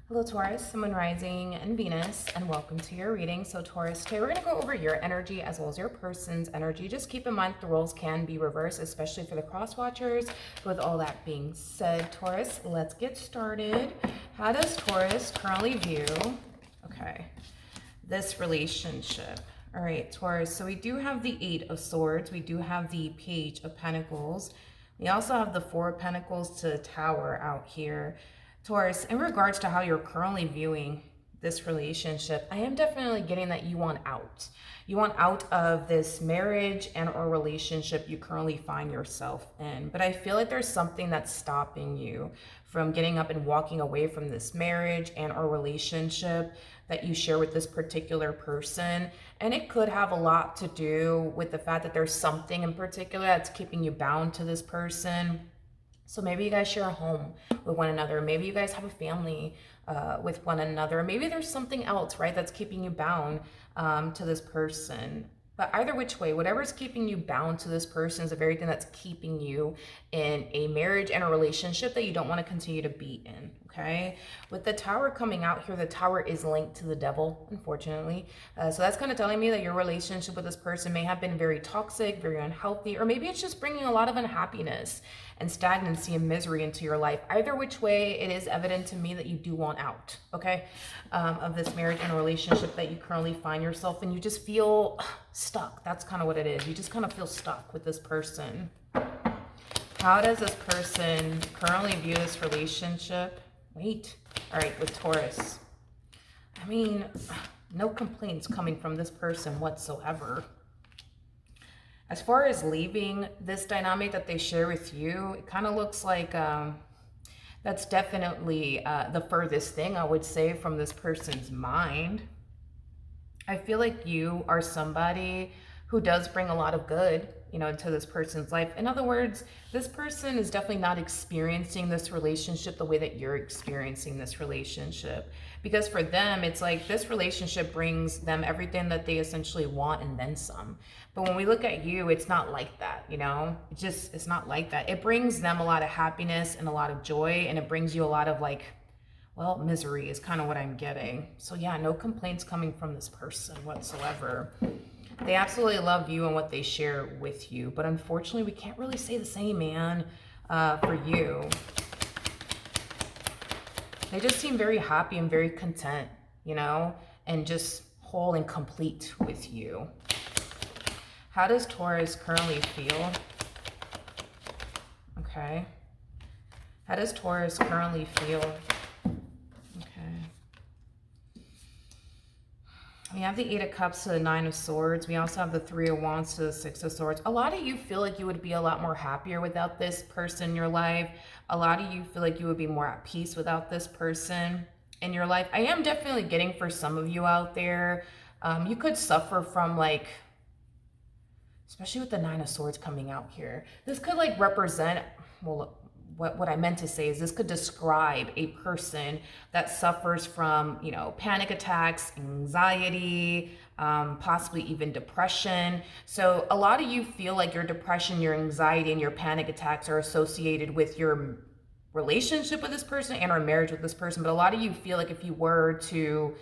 Hello Taurus, Sun, Moon, Rising, and Venus, and welcome to your reading. So Taurus, today we're going to go over your energy as well as your person's energy. Just keep in mind the roles can be reversed, especially for the cross watchers. With all that being said, Taurus, let's get started. How does Taurus currently view, this relationship? All right, Taurus, so we do have the Eight of Swords. We do have the Page of Pentacles. We also have the Four of Pentacles to the Tower out here. Taurus, in regards to how you're currently viewing this relationship, I am definitely getting that you want out. You want out of this marriage and or relationship you currently find yourself in. But I feel like there's something that's stopping you from getting up and walking away from this marriage and or relationship that you share with this particular person. And it could have a lot to do with the fact that there's something in particular that's keeping you bound to this person. So maybe you guys share a home with one another. Maybe you guys have a family with one another. Maybe there's something else, right, that's keeping you bound to this person. But either which way, whatever's keeping you bound to this person is the very thing that's keeping you in a marriage and a relationship that you don't want to continue to be in, okay? With the Tower coming out here, the Tower is linked to the devil, unfortunately. So that's kind of telling me that your relationship with this person may have been very toxic, very unhealthy, or maybe it's just bringing a lot of unhappiness and stagnancy and misery into your life. Either which way, it is evident to me that you do want out, okay, of this marriage and relationship that you currently find yourself in. You just feel stuck. That's kind of what it is. You just kind of feel stuck with this person. How does this person currently view this relationship? Wait. All right, with Taurus. I mean, no complaints coming from this person whatsoever. As far as leaving this dynamic that they share with you, it kind of looks like that's definitely the furthest thing, I would say, from this person's mind. I feel like you are somebody who does bring a lot of good, to this person's life. In other words, this person is definitely not experiencing this relationship the way that you're experiencing this relationship. Because for them, it's like this relationship brings them everything that they essentially want and then some. But when we look at you, it's not like that, it's not like that. It brings them a lot of happiness and a lot of joy, and it brings you a lot of misery is kind of what I'm getting. So yeah, no complaints coming from this person whatsoever. They absolutely love you and what they share with you. But unfortunately, we can't really say the same, man, for you. They just seem very happy and very content, and just whole and complete with you. How does Taurus currently feel? Okay. How does Taurus currently feel? We have the Eight of Cups to the Nine of Swords. We also have the Three of Wands to the Six of Swords. A lot of you feel like you would be a lot more happier without this person in your life. A lot of you feel like you would be more at peace without this person in your life. I am definitely getting for some of you out there, you could suffer from especially with the Nine of Swords coming out here. This could represent, well, what I meant to say is this could describe a person that suffers from, panic attacks, anxiety, possibly even depression. So a lot of you feel like your depression, your anxiety, and your panic attacks are associated with your relationship with this person and or marriage with this person. But a lot of you feel like if you were to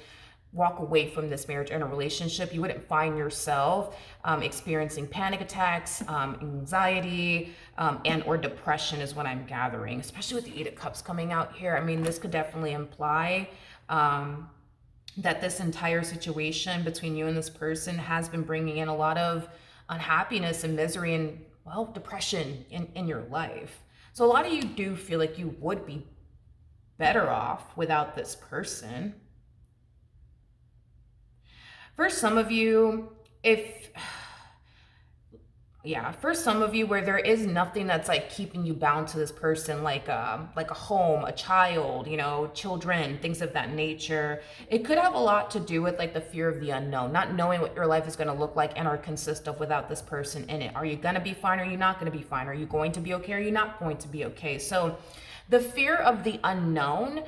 walk away from this marriage and a relationship, you wouldn't find yourself experiencing panic attacks, anxiety, and or depression is what I'm gathering, especially with the Eight of Cups coming out here. I mean, this could definitely imply that this entire situation between you and this person has been bringing in a lot of unhappiness and misery and, well, depression in your life. So a lot of you do feel like you would be better off without this person. For some of you, for some of you where there is nothing that's keeping you bound to this person, like a home, a child, children, things of that nature. It could have a lot to do with the fear of the unknown, not knowing what your life is going to look like and or consist of without this person in it. Are you going to be fine? Or are you not going to be fine? Are you going to be okay? Or are you not going to be okay? So the fear of the unknown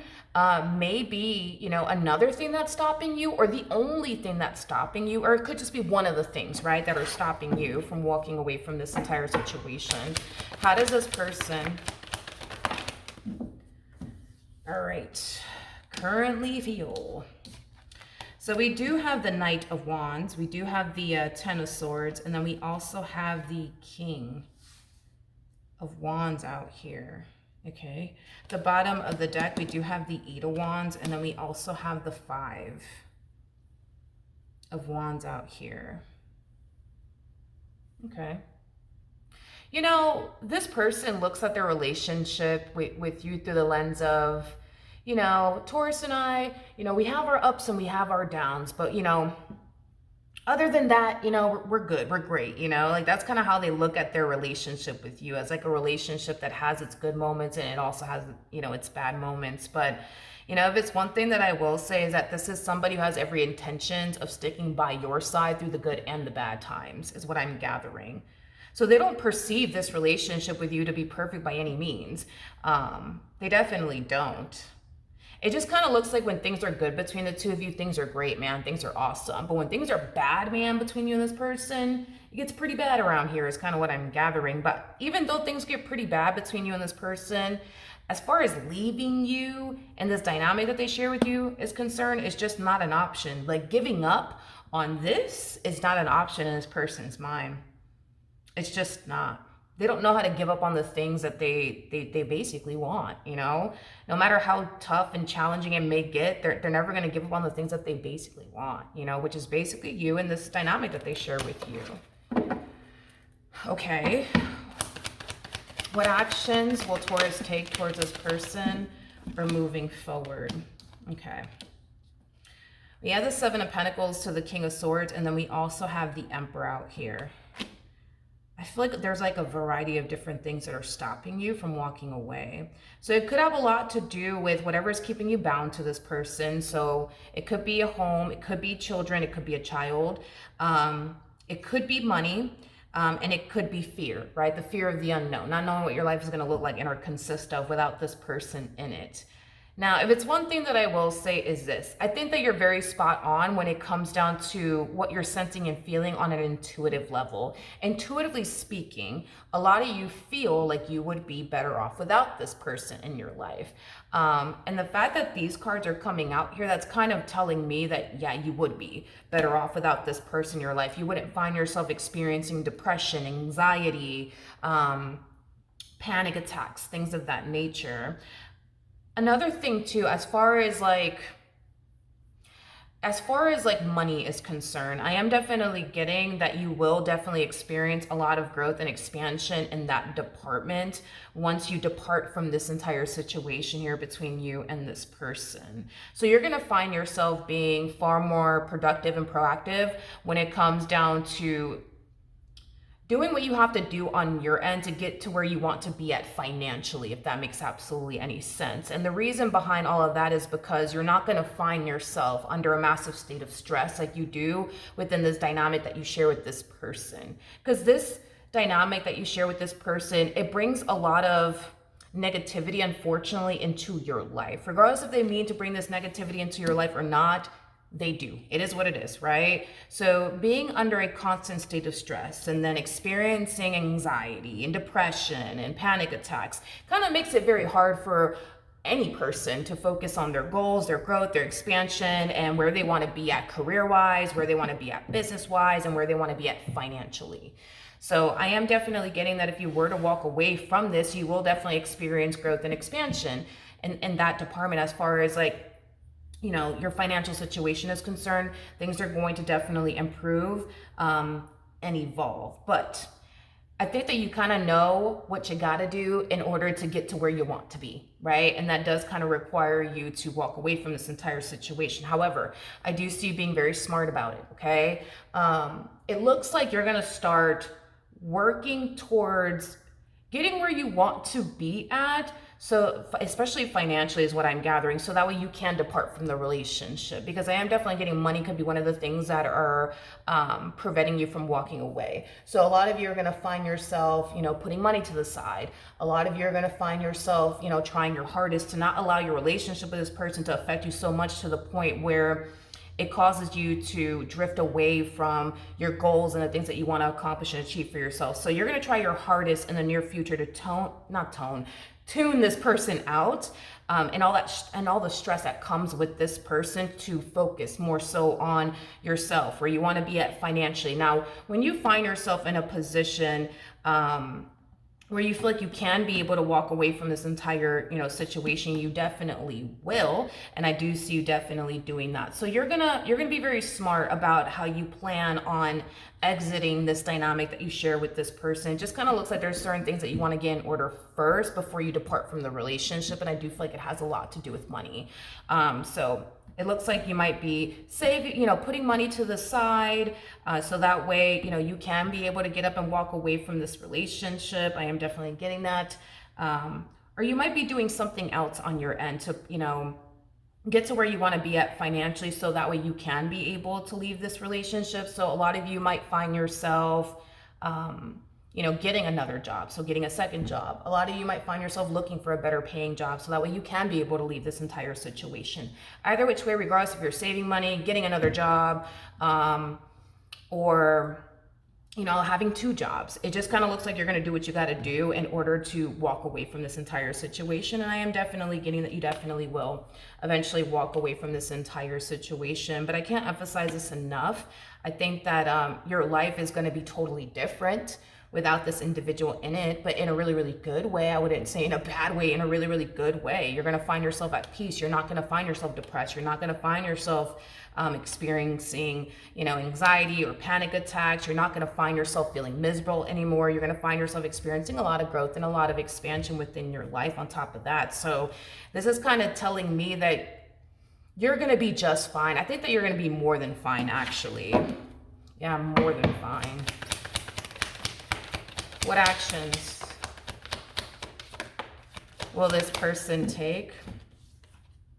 may be, another thing that's stopping you, or the only thing that's stopping you, or it could just be one of the things, right, that are stopping you from walking away from this entire situation. How does this person, all right, currently feel. So we do have the Knight of Wands, we do have the Ten of Swords, and then we also have the King of Wands out here. Okay, the bottom of the deck, we do have the Eight of Wands, and then we also have the Five of Wands out here. Okay. You know, this person looks at their relationship with you through the lens of, you know, Taurus and I, you know, we have our ups and we have our downs, but, you know, other than that, you know, we're good, we're great, you know, like that's kind of how they look at their relationship with you, as like a relationship that has its good moments and it also has, you know, its bad moments. But, you know, if it's one thing that I will say is that this is somebody who has every intention of sticking by your side through the good and the bad times, is what I'm gathering. So they don't perceive this relationship with you to be perfect by any means. They definitely don't. It just kind of looks like when things are good between the two of you, things are great, man. Things are awesome. But when things are bad, man, between you and this person, it gets pretty bad around here is kind of what I'm gathering. But even though things get pretty bad between you and this person, as far as leaving you and this dynamic that they share with you is concerned, it's just not an option. Like giving up on this is not an option in this person's mind. It's just not. They don't know how to give up on the things that they basically want, you know? No matter how tough and challenging it may get, they're never going to give up on the things that they basically want, you know, which is basically you and this dynamic that they share with you. Okay. What actions will Taurus take towards this person for moving forward? Okay. We have the Seven of Pentacles to the King of Swords, and then we also have the Emperor out here. I feel like there's like a variety of different things that are stopping you from walking away. So it could have a lot to do with whatever is keeping you bound to this person. So it could be a home, it could be children, it could be a child, it could be money, and it could be fear, right? The fear of the unknown, not knowing what your life is going to look like and or consist of without this person in it. Now, if it's one thing that I will say is this, I think that you're very spot on when it comes down to what you're sensing and feeling on an intuitive level. Intuitively speaking, a lot of you feel like you would be better off without this person in your life. And the fact that these cards are coming out here, that's kind of telling me that, yeah, you would be better off without this person in your life. You wouldn't find yourself experiencing depression, anxiety, panic attacks, things of that nature. Another thing too, as far as like money is concerned, I am definitely getting that you will definitely experience a lot of growth and expansion in that department once you depart from this entire situation here between you and this person. So you're going to find yourself being far more productive and proactive when it comes down to doing what you have to do on your end to get to where you want to be at financially, if that makes absolutely any sense. And the reason behind all of that is because you're not going to find yourself under a massive state of stress like you do within this dynamic that you share with this person. Because this dynamic that you share with this person, it brings a lot of negativity, unfortunately, into your life. Regardless if they mean to bring this negativity into your life or not, they do. It is what it is, right? So being under a constant state of stress and then experiencing anxiety and depression and panic attacks kind of makes it very hard for any person to focus on their goals, their growth, their expansion, and where they want to be at career-wise, where they want to be at business-wise, and where they want to be at financially. So I am definitely getting that if you were to walk away from this, you will definitely experience growth and expansion in that department. As far as like, you know, your financial situation is concerned, things are going to definitely improve and evolve. But I think that you kind of know what you got to do in order to get to where you want to be, right? And that does kind of require you to walk away from this entire situation. However, I do see you being very smart about it, okay? It looks like you're going to start working towards getting where you want to be at. So especially financially is what I'm gathering. So that way you can depart from the relationship, because I am definitely getting money could be one of the things that are preventing you from walking away. So a lot of you are going to find yourself, you know, putting money to the side. A lot of you are going to find yourself, you know, trying your hardest to not allow your relationship with this person to affect you so much to the point where it causes you to drift away from your goals and the things that you want to accomplish and achieve for yourself. So you're going to try your hardest in the near future to tune this person out. and all the stress that comes with this person, to focus more so on yourself, where you want to be at financially. Now, when you find yourself in a position where you feel like you can be able to walk away from this entire, situation, you definitely will. And I do see you definitely doing that. So you're gonna be very smart about how you plan on exiting this dynamic that you share with this person. It just kind of looks like there's certain things that you want to get in order first before you depart from the relationship. And I do feel like it has a lot to do with money. So it looks like you might be saving, putting money to the side, so that way, you can be able to get up and walk away from this relationship. I am definitely getting that. Or you might be doing something else on your end to, get to where you want to be at financially, so that way you can be able to leave this relationship. So a lot of you might find yourself, getting another job, so getting a second job. A lot of you might find yourself looking for a better paying job, so that way you can be able to leave this entire situation. Either which way, regardless if you're saving money, getting another job, or having two jobs. It just kind of looks like you're going to do what you got to do in order to walk away from this entire situation. And I am definitely getting that you definitely will eventually walk away from this entire situation. But I can't emphasize this enough. I think that your life is going to be totally different without this individual in it, but in a really, really good way. I wouldn't say in a bad way, in a really, really good way. You're going to find yourself at peace. You're not going to find yourself depressed. You're not going to find yourself experiencing, anxiety or panic attacks. You're not going to find yourself feeling miserable anymore. You're going to find yourself experiencing a lot of growth and a lot of expansion within your life on top of that. So this is kind of telling me that you're going to be just fine. I think that you're going to be more than fine, actually. Yeah, more than fine. What actions will this person take?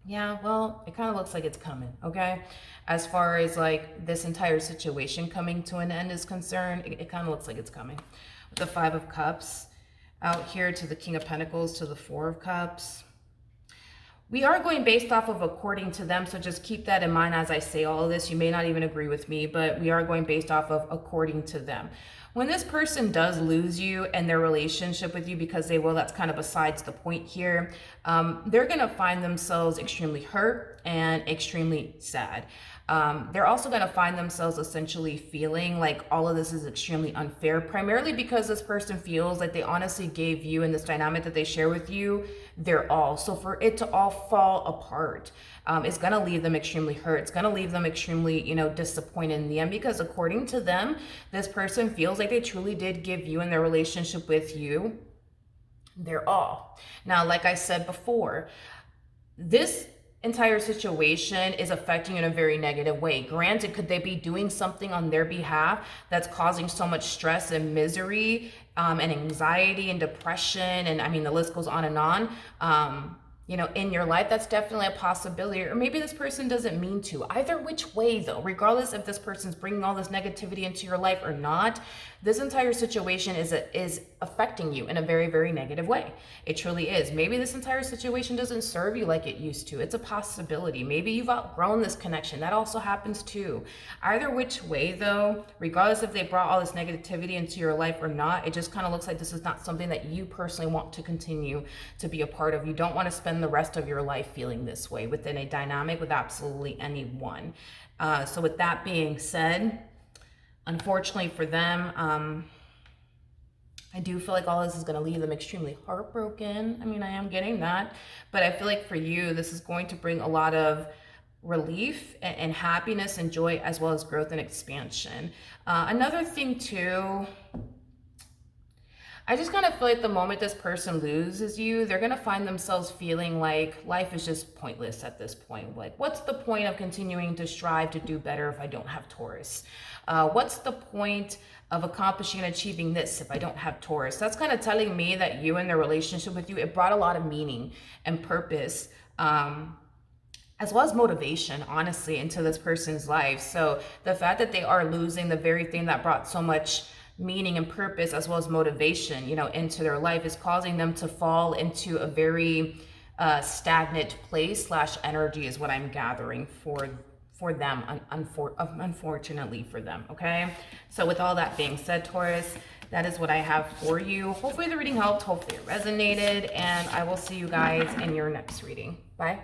Yeah, well, it kind of looks like it's coming, okay? As far as like this entire situation coming to an end is concerned, it kind of looks like it's coming. With the Five of Cups out here to the King of Pentacles to the Four of Cups. We are going based off of according to them, so just keep that in mind as I say all of this. You may not even agree with me, but we are going based off of according to them. When this person does lose you and their relationship with you, because they will, that's kind of besides the point here, they're going to find themselves extremely hurt and extremely sad. They're also going to find themselves essentially feeling like all of this is extremely unfair, primarily because this person feels like they honestly gave you, in this dynamic that they share with you, their all. So for it to all fall apart, it's going to leave them extremely hurt. It's going to leave them extremely, disappointed in the end, because according to them, this person feels like they truly did give you in their relationship with you their all. Now, like I said before, this entire situation is affecting you in a very negative way. Granted, could they be doing something on their behalf that's causing so much stress and misery and anxiety and depression, and I mean the list goes on and on, in your life? That's definitely a possibility. Or maybe this person doesn't mean to. Either which way though, regardless if this person's bringing all this negativity into your life or not, this entire situation is affecting you in a very, very negative way. It truly is. Maybe this entire situation doesn't serve you like it used to. It's a possibility. Maybe you've outgrown this connection. That also happens too. Either which way though, regardless if they brought all this negativity into your life or not, it just kind of looks like this is not something that you personally want to continue to be a part of. You don't want to spend the rest of your life feeling this way within a dynamic with absolutely anyone. So with that being said, unfortunately for them, I do feel like all this is going to leave them extremely heartbroken. I mean, I am getting that, but I feel like for you, this is going to bring a lot of relief and happiness and joy, as well as growth and expansion. Another thing too, I just kind of feel like the moment this person loses you, they're going to find themselves feeling like life is just pointless at this point. Like, what's the point of continuing to strive to do better if I don't have Taurus? What's the point of accomplishing and achieving this if I don't have Taurus? That's kind of telling me that you and their relationship with you, it brought a lot of meaning and purpose, as well as motivation, honestly, into this person's life. So the fact that they are losing the very thing that brought so much meaning and purpose, as well as motivation, into their life, is causing them to fall into a very stagnant place / energy, is what I'm gathering for them, unfortunately for them, okay? So with all that being said, Taurus, that is what I have for you. Hopefully the reading helped. Hopefully it resonated. And I will see you guys in your next reading. Bye.